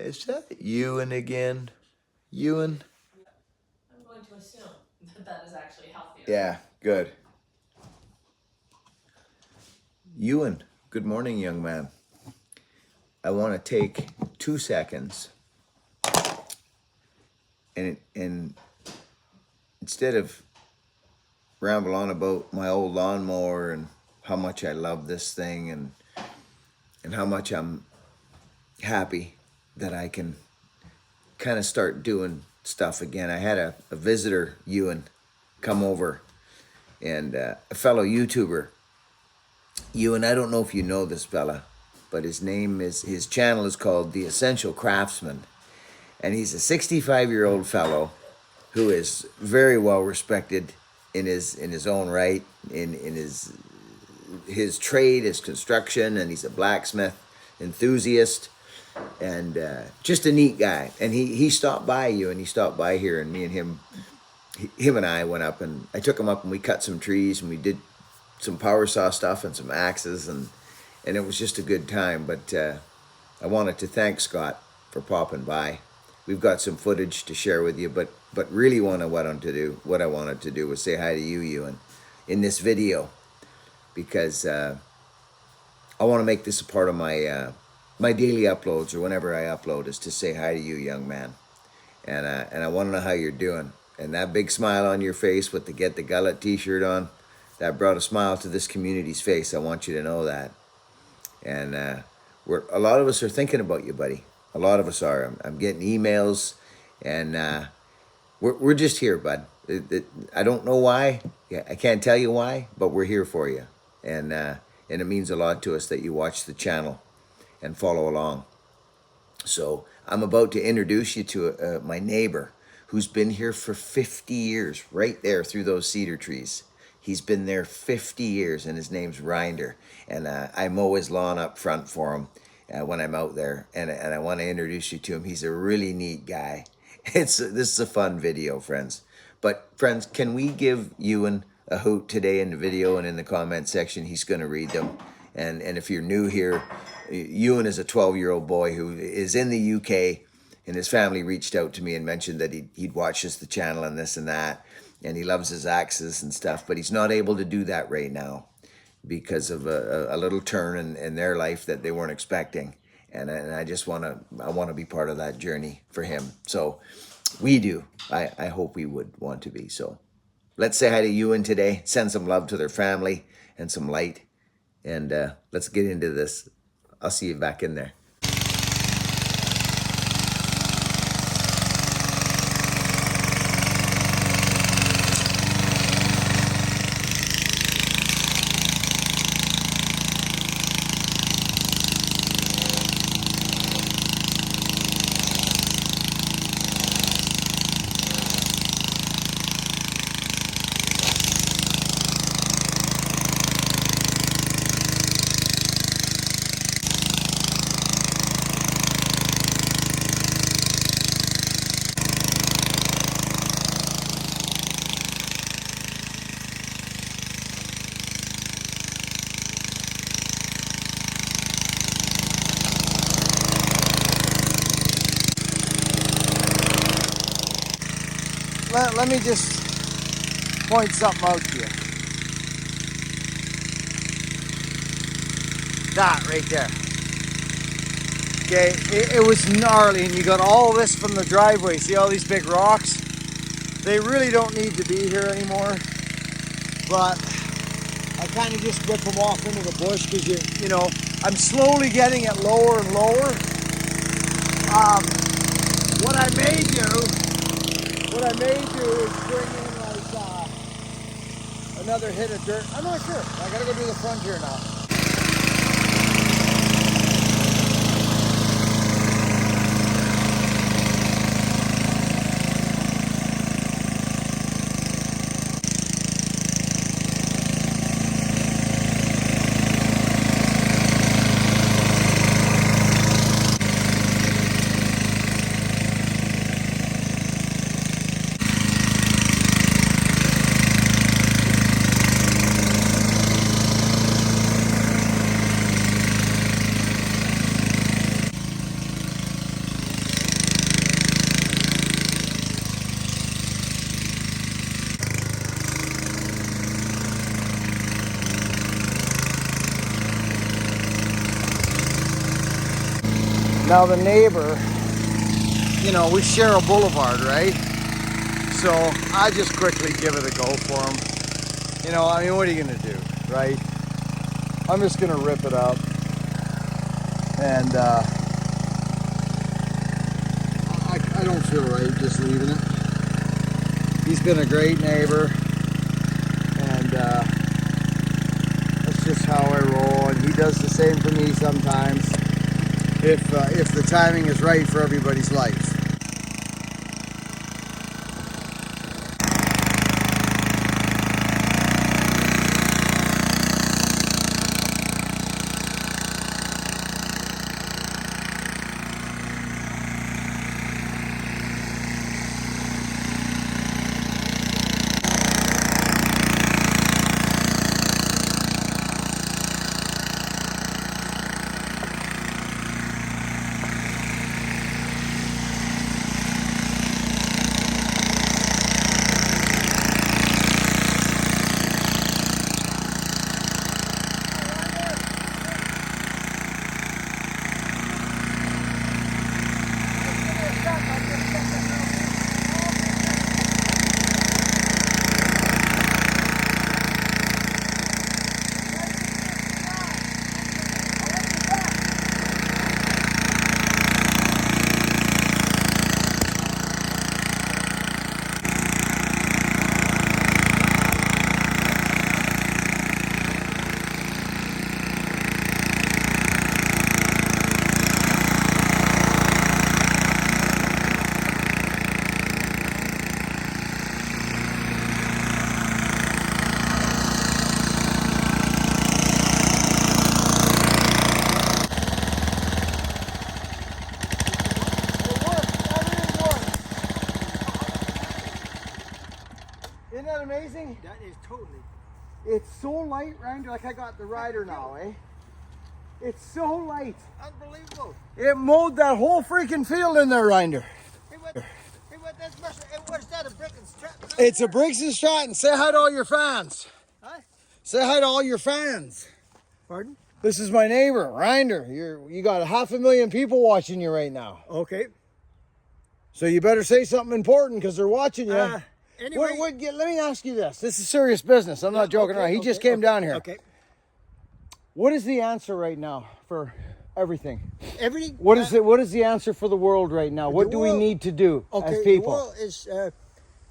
Is that Ewan again? Ewan? I'm going to assume that that is actually healthier. Yeah, good. Ewan, good morning, young man. I want to take 2 seconds and instead of ramble on about my old lawnmower and how much I love this thing and how much I'm happy that I can kind of start doing stuff again. I had a visitor, Ewan, come over, and a fellow YouTuber. Ewan, I don't know if you know this fella, but his channel is called The Essential Craftsman, and he's a 65-year-old fellow who is very well respected in his own right, in his trade is construction, and he's a blacksmith enthusiast, and just a neat guy. And he stopped by you, and he stopped by here, and me and him and I went up, and I took him up, and we cut some trees, and we did some power saw stuff and some axes, and it was just a good time. But I wanted to thank Scott for popping by. We've got some footage to share with you, but really what I wanted to do was say hi to you, Ewan, in this video, because I want to make this a part of my my daily uploads, or whenever I upload, is to say hi to you, young man, and I want to know how you're doing. And that big smile on your face with the Get the Gullet t-shirt on, that brought a smile to this community's face. I want you to know that. And a lot of us are thinking about you, buddy. A lot of us are. I'm getting emails, and we're just here, bud. I don't know why. Yeah, I can't tell you why, but we're here for you. And it means a lot to us that you watch the channel and follow along. So I'm about to introduce you to my neighbor who's been here for 50 years, right there through those cedar trees. He's been there 50 years, and his name's Rinder. And I mow his lawn up front for him when I'm out there. And I want to introduce you to him. He's a really neat guy. This is a fun video, friends. But friends, can we give Ewan a hoot today in the video and in the comment section? He's going to read them. And if you're new here, Ewan is a 12-year-old boy who is in the UK, and his family reached out to me and mentioned that he'd watches the channel and this and that, and he loves his axes and stuff, but he's not able to do that right now because of a little turn in their life that they weren't expecting. And I just want to be part of that journey for him. So we do. I hope we would want to be. So let's say hi to Ewan today, send some love to their family and some light, and let's get into this. I'll see you back in there. Let me just point something out to you. That right there. Okay, it was gnarly, and you got all this from the driveway. See all these big rocks? They really don't need to be here anymore, but I kind of just rip them off into the bush because you know, I'm slowly getting it lower and lower. What I may do is bring in like another hit of dirt. I'm not sure. I gotta go do the front here now. Now the neighbor, you know, we share a boulevard, right? So I just quickly give it a go for him. You know, I mean, what are you gonna do, right? I'm just gonna rip it up. And I don't feel right just leaving it. He's been a great neighbor, and that's just how I roll. And he does the same for me sometimes, if the timing is right for everybody's life. Isn't that amazing? That is totally. It's so light, Randy, like I got the rider now, eh? It's so light. Unbelievable. It mowed that whole freaking field in there, Rinder. Hey, what's that, a brick and strap? It's a Briggs and Stratton. Say hi to all your fans. Huh? Say hi to all your fans. Pardon? This is my neighbor, Rinder. You got 500,000 people watching you right now. Okay. So you better say something important because they're watching you. Anyway. Let me ask you this. This is serious business. I'm not joking around. He just came down here. Okay. What is the answer right now for everything? Everything? What is it? What is the answer for the world right now? What do we need to do as people? The world is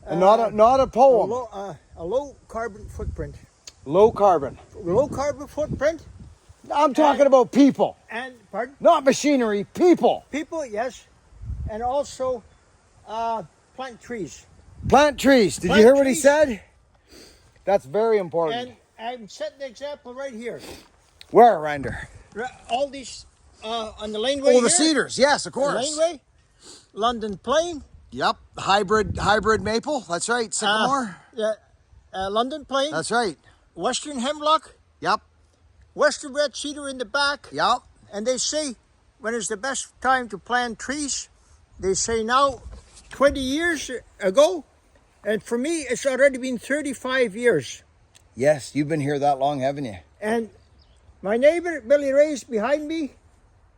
And not a poem. a low carbon footprint. Low carbon. Low carbon footprint. I'm talking about people, And, pardon? not machinery. People. People, yes. And also plant trees. Plant trees. Did you hear what he said? That's very important. And I'm setting the example right here. Where, Rinder? All these on the laneway. Oh, the here, cedars. Yes, of the course. laneway. London Plain. Yep. Hybrid maple. That's right. Sycamore. London Plain. That's right. Western Hemlock. Yep. Western Red Cedar in the back. Yep. And they say when is the best time to plant trees? They say now 20 years ago. And for me, it's already been 35 years. Yes, you've been here that long, haven't you? And my neighbor, Billy Ray's behind me.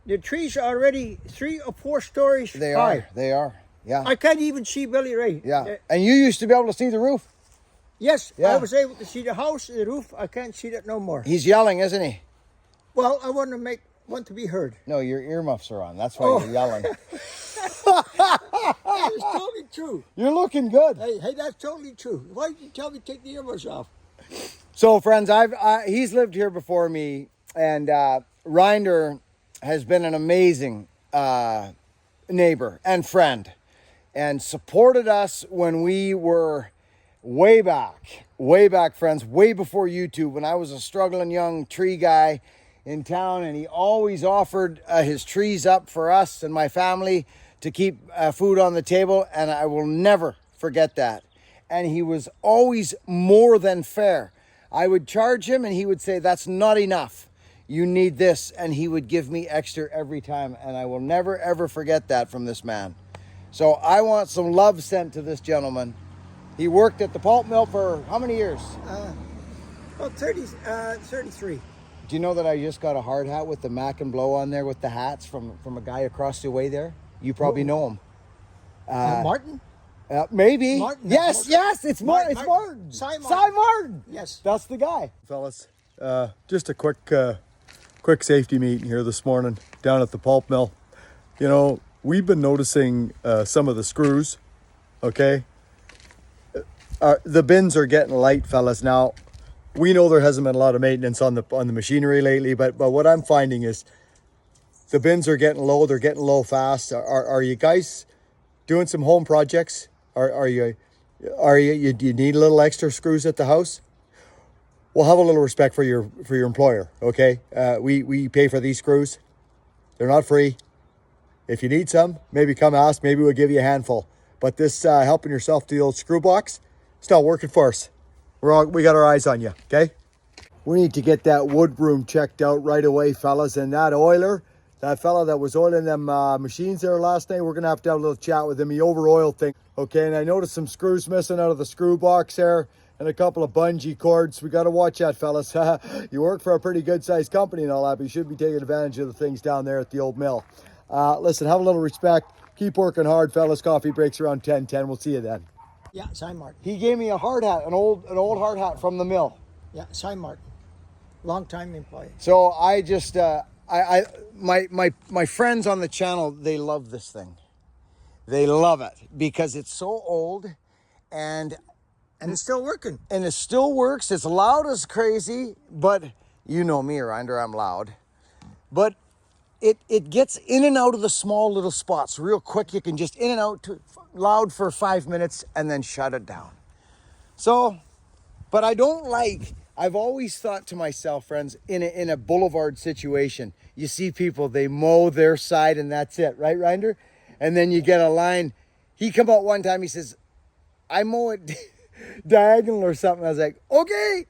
The trees are already 3 or 4 stories They high. are. They are. Yeah. I can't even see Billy Ray. Yeah. And you used to be able to see the roof. Yes, Yeah. I was able to see the house, the roof. I can't see that no more. He's yelling, isn't he? Well, I want to be heard. No, your earmuffs are on. That's why you're yelling. That is totally true. You're looking good. Hey, that's totally true. Why did you tell me to take the earmuffs off? So, friends, he's lived here before me, and Rinder has been an amazing neighbor and friend, and supported us when we were way back, friends, way before YouTube, when I was a struggling young tree guy in town, and he always offered his trees up for us and my family to keep food on the table, and I will never forget that. And he was always more than fair. I would charge him and he would say, that's not enough. You need this. And he would give me extra every time. And I will never, ever forget that from this man. So I want some love sent to this gentleman. He worked at the pulp mill for how many years? Well, 33. Do you know that I just got a hard hat with the Mac and Blow on there with the hats from a guy across the way there? You probably know him. Martin? Maybe. Martin, Yes, Martin. yes, it's Martin. It's Martin. Martin. Cy Cy Martin. Yes. That's the guy. Fellas, just a quick safety meeting here this morning down at the pulp mill. You know, we've been noticing some of the screws, okay? The bins are getting light, fellas. Now, we know there hasn't been a lot of maintenance on the machinery lately, but what I'm finding is the bins are getting low. They're getting low fast. Are you guys doing some home projects? Are you do you need a little extra screws at the house? Well, have a little respect for your employer, okay? We pay for these screws. They're not free. If you need some, maybe come ask. Maybe we'll give you a handful. But this helping yourself to the old screw box, it's not working for us. We got our eyes on you, okay? We need to get that wood room checked out right away, fellas. And that oiler, that fella that was oiling them machines there last night, we're gonna have to have a little chat with him. He over-oiled things, okay? And I noticed some screws missing out of the screw box there and a couple of bungee cords. We got to watch that, fellas. You work for a pretty good-sized company and all that, but you should be taking advantage of the things down there at the old mill. Listen, have a little respect. Keep working hard, fellas. Coffee breaks around 10:10. We'll see you then. Yeah, Cy Martin. He gave me a hard hat, an old hard hat from the mill. Yeah, Cy Martin. Long-time employee. So I just, my friends on the channel, they love this thing. They love it because it's so old and it's still working. And it still works. It's loud as crazy, but you know me, Rynder, I'm loud. But it gets in and out of the small little spots real quick. You can just in and out loud for 5 minutes and then shut it down. So, but I've always thought to myself, friends, in a boulevard situation, you see people, they mow their side and that's it, right, Rynder? And then you get a line. He come out one time, he says, I mow it diagonal or something. I was like, okay.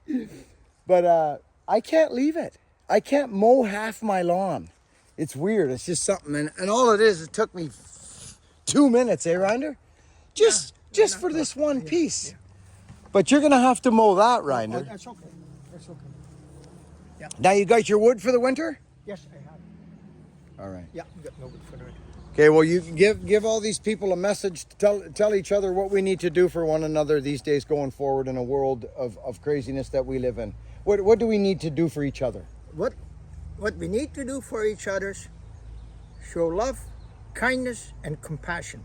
But I can't leave it. I can't mow half my lawn. It's weird. It's just something. And all it is, it took me 2 minutes, eh, Rynder? Just for this one piece. Yeah. But you're going to have to mow that, Rynder. Oh, that's okay. That's okay. Yeah. Now you got your wood for the winter? Yes, I have. All right. Yeah, got no wood for the winter. Okay, well, you give all these people a message to tell each other what we need to do for one another these days going forward in a world of craziness that we live in. What do we need to do for each other? What we need to do for each other is show love, kindness, and compassion.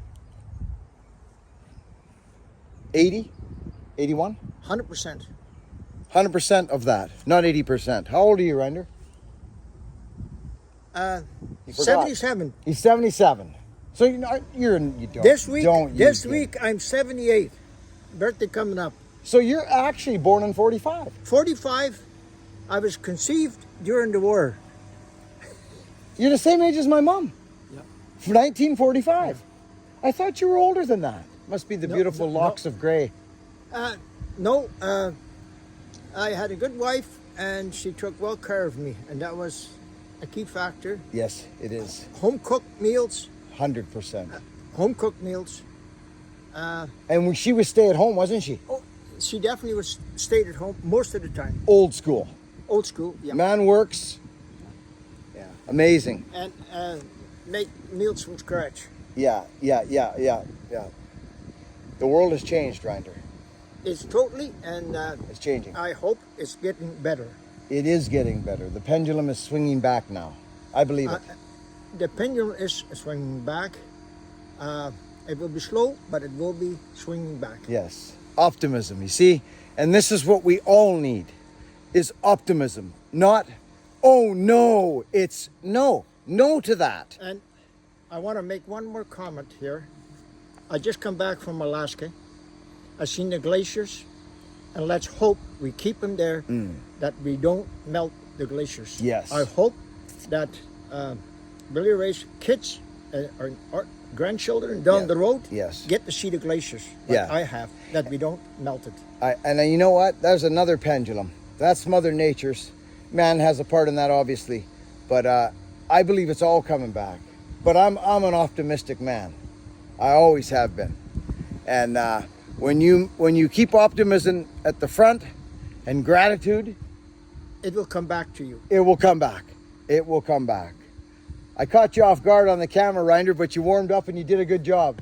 80? 81? 100%. 100% of that, not 80%. How old are you, Rynder? 77. He's 77. So you don't. This week, don't week I'm 78. Birthday coming up. So you're actually born in 45. 45. I was conceived during the war. You're the same age as my mom. Yep. 1945. Yeah. I thought you were older than that. Must be the beautiful locks of gray. No, I had a good wife and she took well care of me, and that was a key factor. Yes, it is. Home cooked meals. 100%. Home cooked meals. And she was stay at home, wasn't she? Oh, she definitely was stayed at home most of the time. Old school. Old school, yeah. Man works. Yeah. Amazing. And make meals from scratch. Yeah. The world has changed, Rynder. It's totally, and it's changing. I hope it's getting better. It is getting better. The pendulum is swinging back now. I believe it. The pendulum is swinging back. It will be slow, but it will be swinging back. Yes. Optimism, you see? And this is what we all need, is optimism. Not, oh no, it's no. No to that. And I want to make one more comment here. I just come back from Alaska. I've seen the glaciers, and let's hope we keep them there, that we don't melt the glaciers. Yes. I hope that Billy Ray's kids or grandchildren down the road get to see the glaciers like I have, that we don't melt it. And you know what? There's another pendulum. That's Mother Nature's. Man has a part in that, obviously. But I believe it's all coming back. But I'm an optimistic man. I always have been. And when you keep optimism at the front and gratitude, it will come back to you. It will come back. It will come back. I caught you off guard on the camera, Rinder, but you warmed up and you did a good job.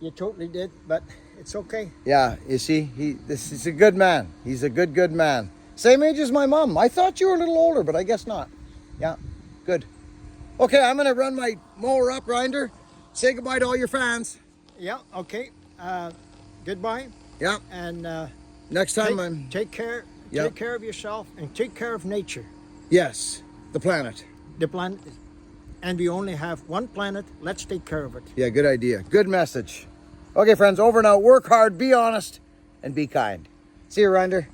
You totally did, but it's okay. Yeah, you see, this is a good man. He's a good man. Same age as my mom. I thought you were a little older, but I guess not. Yeah, good. Okay, I'm gonna run my mower up, Rinder. Say goodbye to all your fans. Yeah, okay. Goodbye. Yeah. And Next time take care. Yep. Take care of yourself and take care of nature, yes, the planet. the planet. And we only have one planet. Let's take care of it. Yeah, good idea. Good message. Okay, friends, over now. Work hard, be honest, and be kind. See you, Rinder.